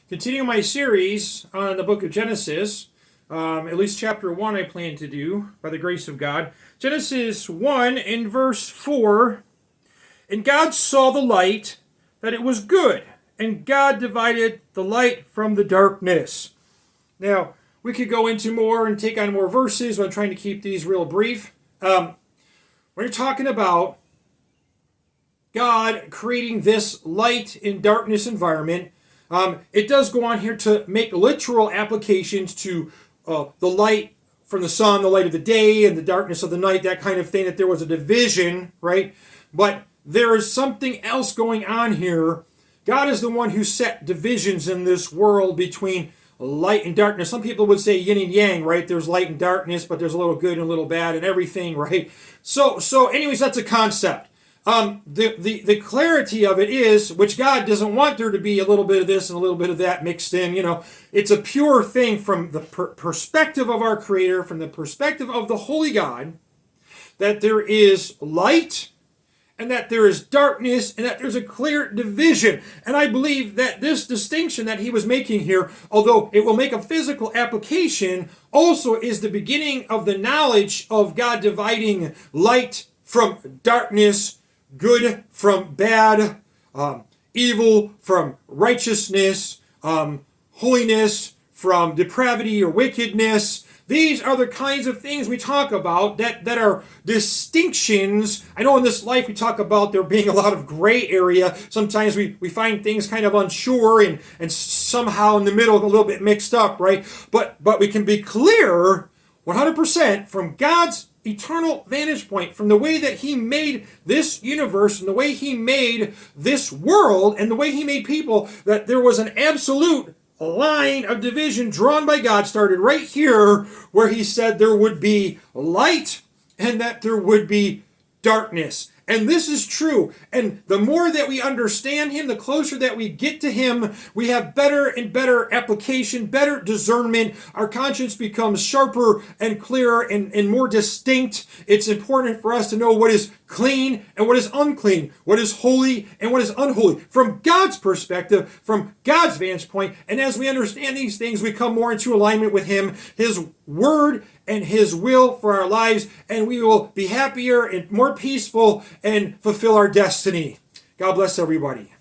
Continuing my series on the book of Genesis, at least chapter 1 I plan to do by the grace of God. Genesis 1 in verse 4, and God saw the light, that it was good, and God divided the light from the darkness. Now, we could go into more and take on more verses, but I'm trying to keep these real brief. When you're talking about God creating this light in darkness environment, it does go on here to make literal applications to the light from the sun, the light of the day, and the darkness of the night, that kind of thing, that there was a division, right? But there is something else going on here. God is the one who set divisions in this world between light and darkness. Some people would say yin and yang, right? There's light and darkness, but there's a little good and a little bad and everything, right? So anyways, that's a concept. The clarity of it is, which God doesn't want there to be a little bit of this and a little bit of that mixed in, it's a pure thing from the perspective of our Creator, from the perspective of the Holy God, that there is light and that there is darkness and that there's a clear division. And I believe that this distinction that he was making here, although it will make a physical application, also is the beginning of the knowledge of God dividing light from darkness, good from bad, evil from righteousness, holiness from depravity or wickedness. These are the kinds of things we talk about that are distinctions. I know in this life we talk about there being a lot of gray area. Sometimes we find things kind of unsure and somehow in the middle a little bit mixed up, right? But we can be clear 100% from God's eternal vantage point, from the way that he made this universe and the way he made this world and the way he made people, that there was an absolute line of division drawn by God, started right here where he said there would be light and that there would be darkness. And this is true. And the more that we understand him, the closer that we get to him, we have better and better application, better discernment. Our conscience becomes sharper and clearer and more distinct. It's important for us to know what is clean and what is unclean, what is holy and what is unholy, from God's perspective, from God's vantage point. And as we understand these things, we come more into alignment with him, his word and his will for our lives, and we will be happier and more peaceful and fulfill our destiny. God bless everybody.